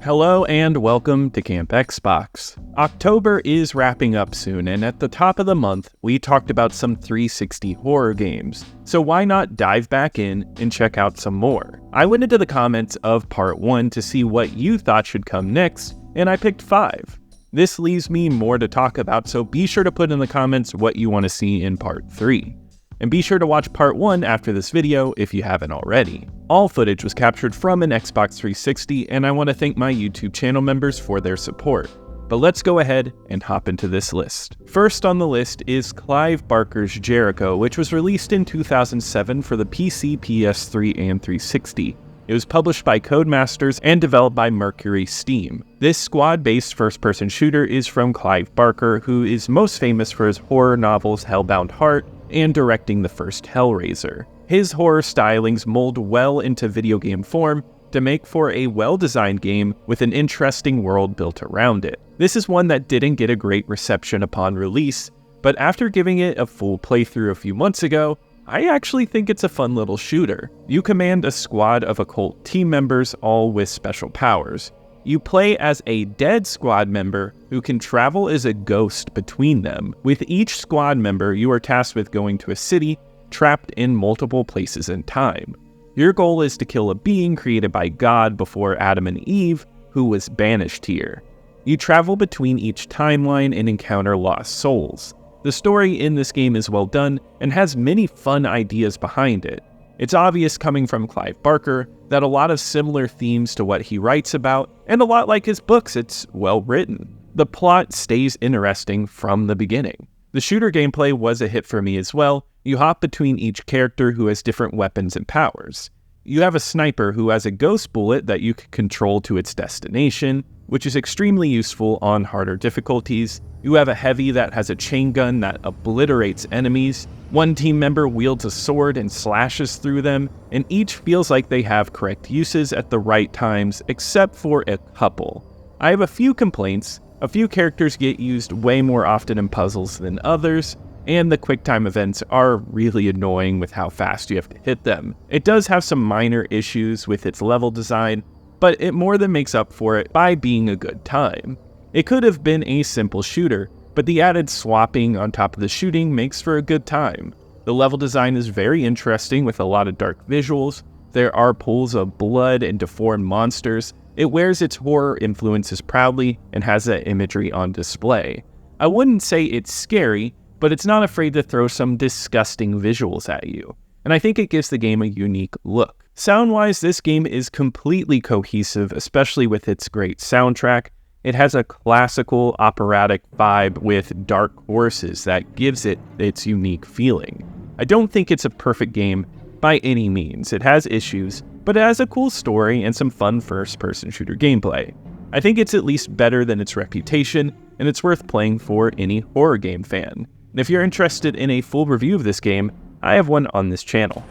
Hello and welcome to Camp Xbox. October is wrapping up soon, and at the top of the month, we talked about some 360 horror games. So why not dive back in and check out some more? I went into the comments of part 1 to see what you thought should come next, and I picked 5. This leaves me more to talk about, so be sure to put in the comments what you want to see in part 3. And be sure to watch part 1 after this video if you haven't already. All footage was captured from an Xbox 360, and I want to thank my YouTube channel members for their support. But let's go ahead and hop into this list. First on the list is Clive Barker's Jericho, which was released in 2007 for the PC, PS3, and 360. It was published by Codemasters and developed by Mercury Steam. This squad-based first-person shooter is from Clive Barker, who is most famous for his horror novels Hellbound Heart and directing the first Hellraiser. His horror stylings mold well into video game form to make for a well-designed game with an interesting world built around it. This is one that didn't get a great reception upon release, but after giving it a full playthrough a few months ago, I actually think it's a fun little shooter. You command a squad of occult team members, all with special powers. You play as a dead squad member who can travel as a ghost between them. With each squad member, you are tasked with going to a city trapped in multiple places in time. Your goal is to kill a being created by God before Adam and Eve, who was banished here. You travel between each timeline and encounter lost souls. The story in this game is well done and has many fun ideas behind it. It's obvious coming from Clive Barker that a lot of similar themes to what he writes about, and a lot like his books, it's well written. The plot stays interesting from the beginning. The shooter gameplay was a hit for me as well. You hop between each character who has different weapons and powers. You have a sniper who has a ghost bullet that you can control to its destination, which is extremely useful on harder difficulties. You have a heavy that has a chain gun that obliterates enemies. One team member wields a sword and slashes through them, and each feels like they have correct uses at the right times, except for a couple. I have a few complaints. A few characters get used way more often in puzzles than others, and the QuickTime events are really annoying with how fast you have to hit them. It does have some minor issues with its level design, but it more than makes up for it by being a good time. It could have been a simple shooter, but the added swapping on top of the shooting makes for a good time. The level design is very interesting with a lot of dark visuals. There are pools of blood and deformed monsters. It wears its horror influences proudly and has that imagery on display. I wouldn't say it's scary, but it's not afraid to throw some disgusting visuals at you, and I think it gives the game a unique look. Sound-wise, this game is completely cohesive, especially with its great soundtrack. It has a classical operatic vibe with dark choruses that gives it its unique feeling. I don't think it's a perfect game by any means. It has issues, but it has a cool story and some fun first-person shooter gameplay. I think it's at least better than its reputation, and it's worth playing for any horror game fan. And if you're interested in a full review of this game, I have one on this channel.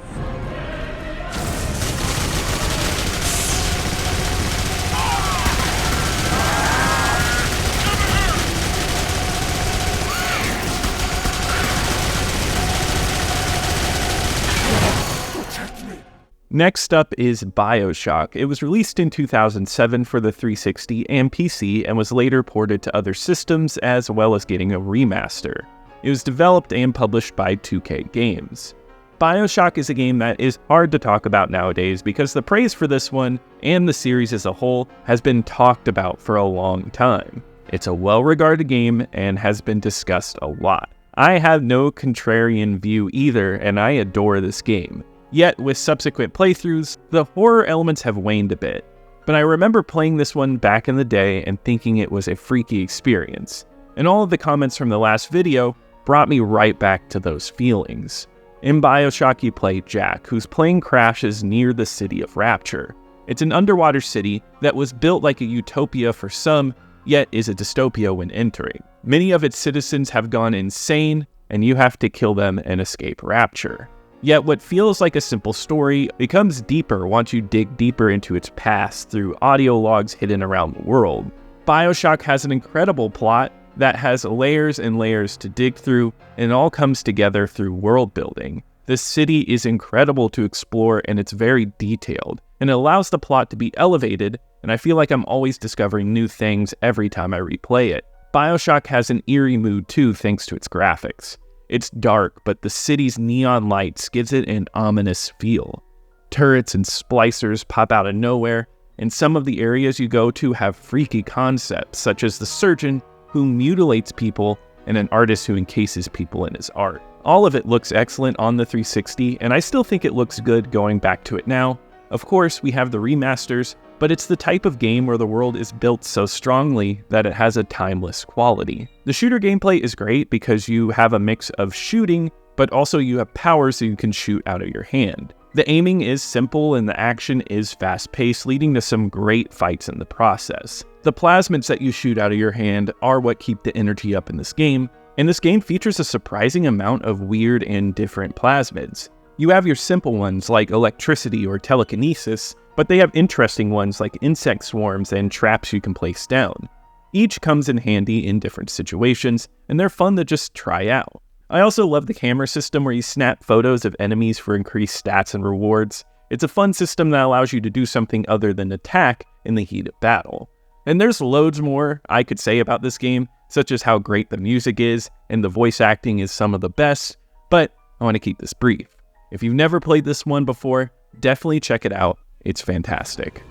Next up is Bioshock. It was released in 2007 for the 360 and PC and was later ported to other systems as well as getting a remaster. It was developed and published by 2K Games. Bioshock is a game that is hard to talk about nowadays because the praise for this one and the series as a whole has been talked about for a long time. It's a well-regarded game and has been discussed a lot. I have no contrarian view either, and I adore this game. Yet, with subsequent playthroughs, the horror elements have waned a bit. But I remember playing this one back in the day and thinking it was a freaky experience. And all of the comments from the last video brought me right back to those feelings. In Bioshock, you play Jack, whose plane crashes near the city of Rapture. It's an underwater city that was built like a utopia for some, yet is a dystopia when entering. Many of its citizens have gone insane, and you have to kill them and escape Rapture. Yet what feels like a simple story becomes deeper once you dig deeper into its past through audio logs hidden around the world. Bioshock has an incredible plot that has layers and layers to dig through, and it all comes together through world building. This city is incredible to explore, and it's very detailed. and it allows the plot to be elevated, and I feel like I'm always discovering new things every time I replay it. Bioshock has an eerie mood too thanks to its graphics. It's dark, but the city's neon lights gives it an ominous feel. Turrets and splicers pop out of nowhere, and some of the areas you go to have freaky concepts, such as the surgeon who mutilates people and an artist who encases people in his art. All of it looks excellent on the 360, and I still think it looks good going back to it now. Of course, we have the remasters, but it's the type of game where the world is built so strongly that it has a timeless quality. The shooter gameplay is great because you have a mix of shooting, but also you have power so you can shoot out of your hand. The aiming is simple and the action is fast-paced, leading to some great fights in the process. The plasmids that you shoot out of your hand are what keep the energy up in this game, and this game features a surprising amount of weird and different plasmids. You have your simple ones like electricity or telekinesis, but they have interesting ones like insect swarms and traps you can place down. Each comes in handy in different situations, and they're fun to just try out. I also love the camera system where you snap photos of enemies for increased stats and rewards. It's a fun system that allows you to do something other than attack in the heat of battle. And there's loads more I could say about this game, such as how great the music is, and the voice acting is some of the best, but I want to keep this brief. If you've never played this one before, definitely check it out. It's fantastic.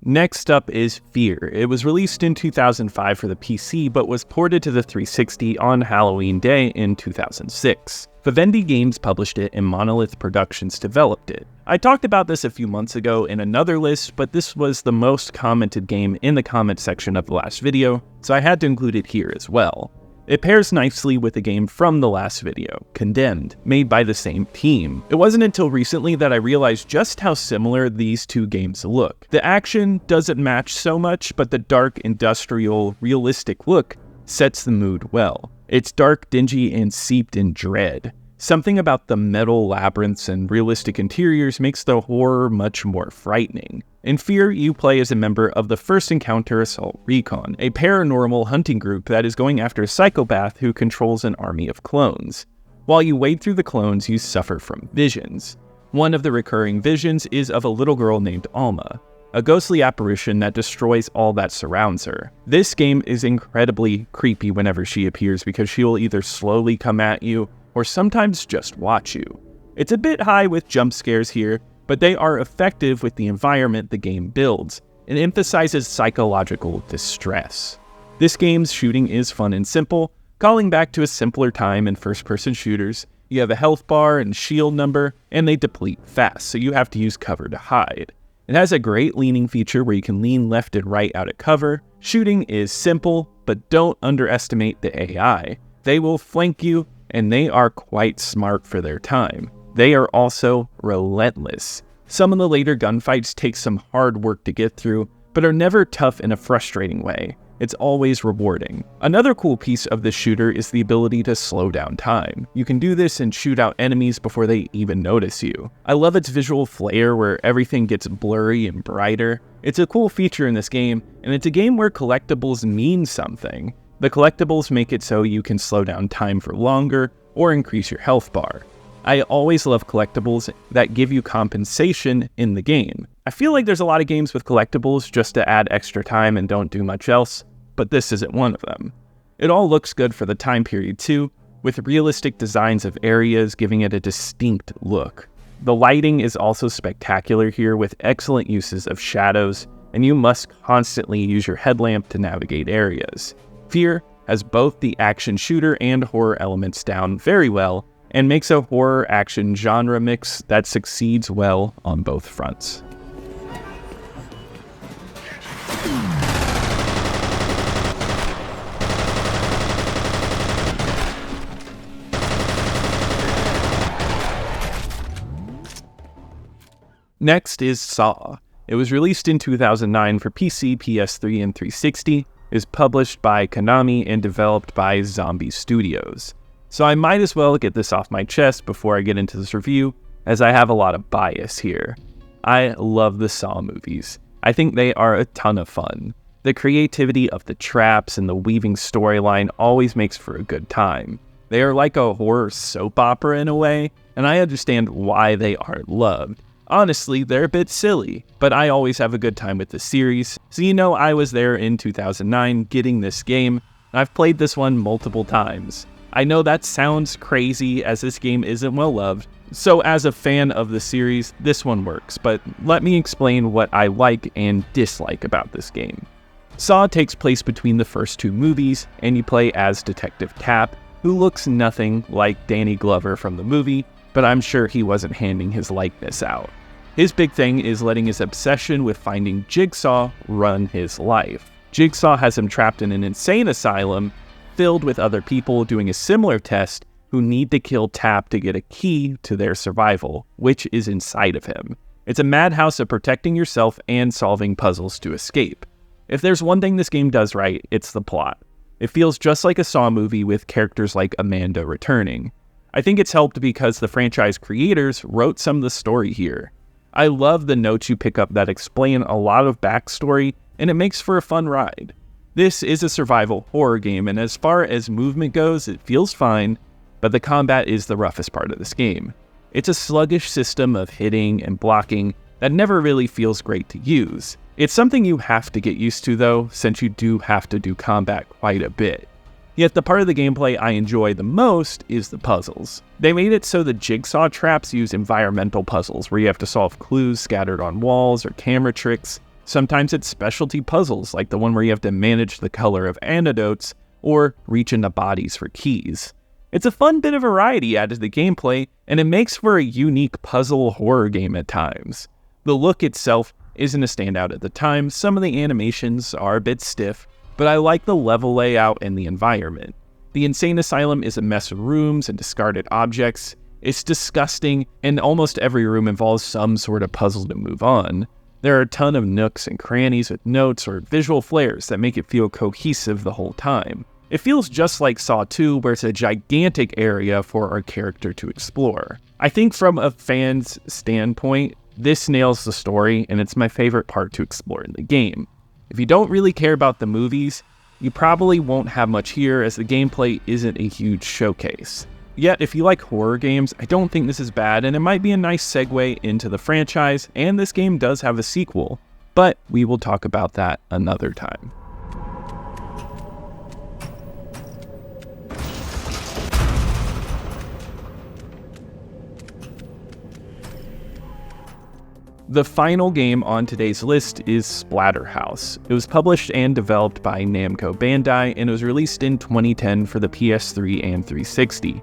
Next up is F.E.A.R. It was released in 2005 for the PC, but was ported to the 360 on Halloween Day in 2006. Vivendi Games published it and Monolith Productions developed it. I talked about this a few months ago in another list, but this was the most commented game in the comment section of the last video, so I had to include it here as well. It pairs nicely with a game from the last video, Condemned, made by the same team. It wasn't until recently that I realized just how similar these two games look. The action doesn't match so much, but the dark, industrial, realistic look sets the mood well. It's dark, dingy, and seeped in dread. Something about the metal labyrinths and realistic interiors makes the horror much more frightening. In F.E.A.R, you play as a member of the First Encounter Assault Recon, a paranormal hunting group that is going after a psychopath who controls an army of clones. While you wade through the clones, you suffer from visions. One of the recurring visions is of a little girl named Alma, a ghostly apparition that destroys all that surrounds her. This game is incredibly creepy whenever she appears because she will either slowly come at you or sometimes just watch you. It's a bit high with jump scares here, but they are effective with the environment the game builds and emphasizes psychological distress. This game's shooting is fun and simple, calling back to a simpler time in first-person shooters. You have a health bar and shield number, and they deplete fast, so you have to use cover to hide. It has a great leaning feature where you can lean left and right out of cover. Shooting is simple, but don't underestimate the AI. They will flank you, and they are quite smart for their time. They are also relentless. Some of the later gunfights take some hard work to get through, but are never tough in a frustrating way. It's always rewarding. Another cool piece of this shooter is the ability to slow down time. You can do this and shoot out enemies before they even notice you. I love its visual flair where everything gets blurry and brighter. It's a cool feature in this game, and it's a game where collectibles mean something. The collectibles make it so you can slow down time for longer or increase your health bar. I always love collectibles that give you compensation in the game. I feel like there's a lot of games with collectibles just to add extra time and don't do much else, but this isn't one of them. It all looks good for the time period too, with realistic designs of areas giving it a distinct look. The lighting is also spectacular here with excellent uses of shadows, and you must constantly use your headlamp to navigate areas. F.E.A.R has both the action shooter and horror elements down very well, and makes a horror-action genre mix that succeeds well on both fronts. Next is Saw. It was released in 2009 for PC, PS3, and 360, is published by Konami and developed by Zombie Studios. So I might as well get this off my chest before I get into this review, as I have a lot of bias here. I love the Saw movies. I think they are a ton of fun. The creativity of the traps and the weaving storyline always makes for a good time. They are like a horror soap opera in a way, and I understand why they aren't loved. Honestly, they're a bit silly, but I always have a good time with the series, so I was there in 2009 getting this game, and I've played this one multiple times. I know that sounds crazy as this game isn't well loved, so as a fan of the series, this one works, but let me explain what I like and dislike about this game. Saw takes place between the first two movies, and you play as Detective Tapp, who looks nothing like Danny Glover from the movie, but I'm sure he wasn't handing his likeness out. His big thing is letting his obsession with finding Jigsaw run his life. Jigsaw has him trapped in an insane asylum filled with other people doing a similar test who need to kill Tapp to get a key to their survival, which is inside of him. It's a madhouse of protecting yourself and solving puzzles to escape. If there's one thing this game does right, it's the plot. It feels just like a Saw movie with characters like Amanda returning. I think it's helped because the franchise creators wrote some of the story here. I love the notes you pick up that explain a lot of backstory, and it makes for a fun ride. This is a survival horror game, and as far as movement goes, it feels fine, but the combat is the roughest part of this game. It's a sluggish system of hitting and blocking that never really feels great to use. It's something you have to get used to though, since you do have to do combat quite a bit. Yet the part of the gameplay I enjoy the most is the puzzles. They made it so the Jigsaw traps use environmental puzzles where you have to solve clues scattered on walls or camera tricks. Sometimes it's specialty puzzles like the one where you have to manage the color of antidotes or reach into bodies for keys. It's a fun bit of variety added to the gameplay, and it makes for a unique puzzle horror game at times. The look itself isn't a standout at the time, some of the animations are a bit stiff, but I like the level layout and the environment. The insane asylum is a mess of rooms and discarded objects. It's disgusting, and almost every room involves some sort of puzzle to move on. There are a ton of nooks and crannies with notes or visual flares that make it feel cohesive the whole time. It feels just like Saw 2, where it's a gigantic area for our character to explore. I think from a fan's standpoint, this nails the story, and it's my favorite part to explore in the game. If you don't really care about the movies, you probably won't have much here as the gameplay isn't a huge showcase. Yet, if you like horror games, I don't think this is bad, and it might be a nice segue into the franchise, and this game does have a sequel, but we will talk about that another time. The final game on today's list is Splatterhouse. It was published and developed by Namco Bandai, and it was released in 2010 for the PS3 and 360.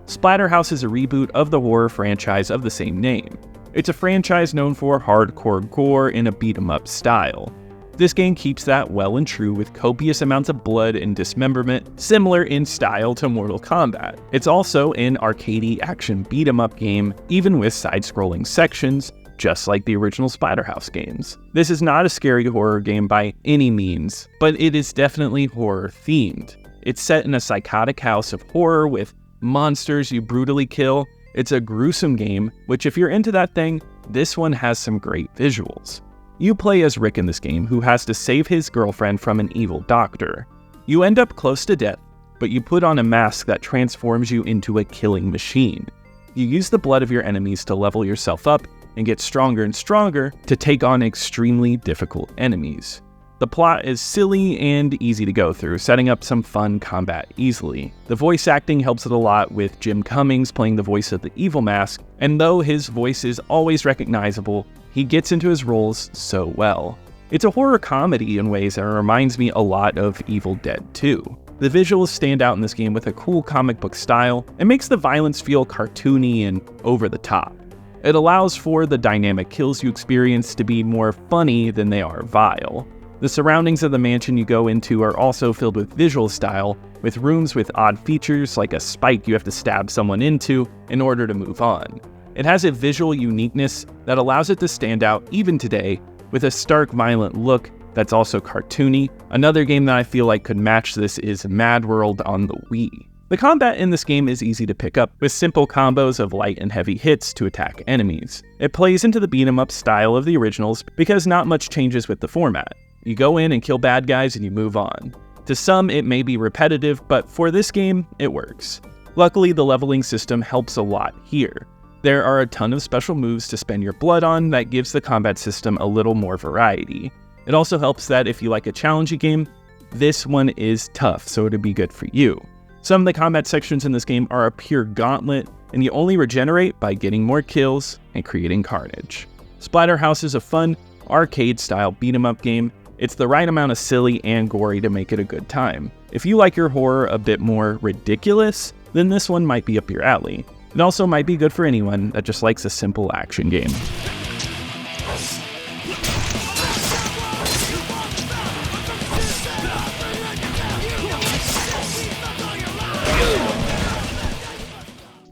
Splatterhouse is a reboot of the horror franchise of the same name. It's a franchise known for hardcore gore in a beat-em-up style. This game keeps that well and true with copious amounts of blood and dismemberment, similar in style to Mortal Kombat. It's also an arcadey action beat-em-up game, even with side-scrolling sections, just like the original Splatterhouse games. This is not a scary horror game by any means, but it is definitely horror-themed. It's set in a psychotic house of horror with monsters you brutally kill. It's a gruesome game, which if you're into that thing, this one has some great visuals. You play as Rick in this game, who has to save his girlfriend from an evil doctor. You end up close to death, but you put on a mask that transforms you into a killing machine. You use the blood of your enemies to level yourself up and get stronger and stronger to take on extremely difficult enemies. The plot is silly and easy to go through, setting up some fun combat easily. The voice acting helps it a lot, with Jim Cummings playing the voice of the Evil Mask, and though his voice is always recognizable, he gets into his roles so well. It's a horror comedy in ways that reminds me a lot of Evil Dead 2. The visuals stand out in this game with a cool comic book style and makes the violence feel cartoony and over the top. It allows for the dynamic kills you experience to be more funny than they are vile. The surroundings of the mansion you go into are also filled with visual style, with rooms with odd features like a spike you have to stab someone into in order to move on. It has a visual uniqueness that allows it to stand out even today, with a stark violent look that's also cartoony. Another game that I feel like could match this is Mad World on the Wii. The combat in this game is easy to pick up, with simple combos of light and heavy hits to attack enemies. It plays into the beat-em-up style of the originals because not much changes with the format. You go in and kill bad guys and you move on. To some, it may be repetitive, but for this game, it works. Luckily, the leveling system helps a lot here. There are a ton of special moves to spend your blood on that gives the combat system a little more variety. It also helps that if you like a challenging game, this one is tough, so it'd be good for you. Some of the combat sections in this game are a pure gauntlet, and you only regenerate by getting more kills and creating carnage. Splatterhouse is a fun, arcade-style beat-em-up game. It's the right amount of silly and gory to make it a good time. If you like your horror a bit more ridiculous, then this one might be up your alley. It also might be good for anyone that just likes a simple action game.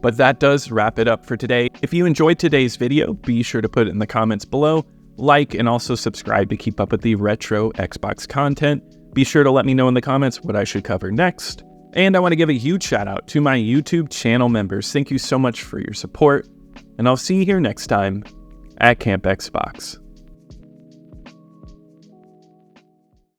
But that does wrap it up for today. If you enjoyed today's video, be sure to put it in the comments below, like, and also subscribe to keep up with the retro Xbox content. Be sure to let me know in the comments what I should cover next. And I want to give a huge shout out to my YouTube channel members. Thank you so much for your support, and I'll see you here next time at Camp Xbox.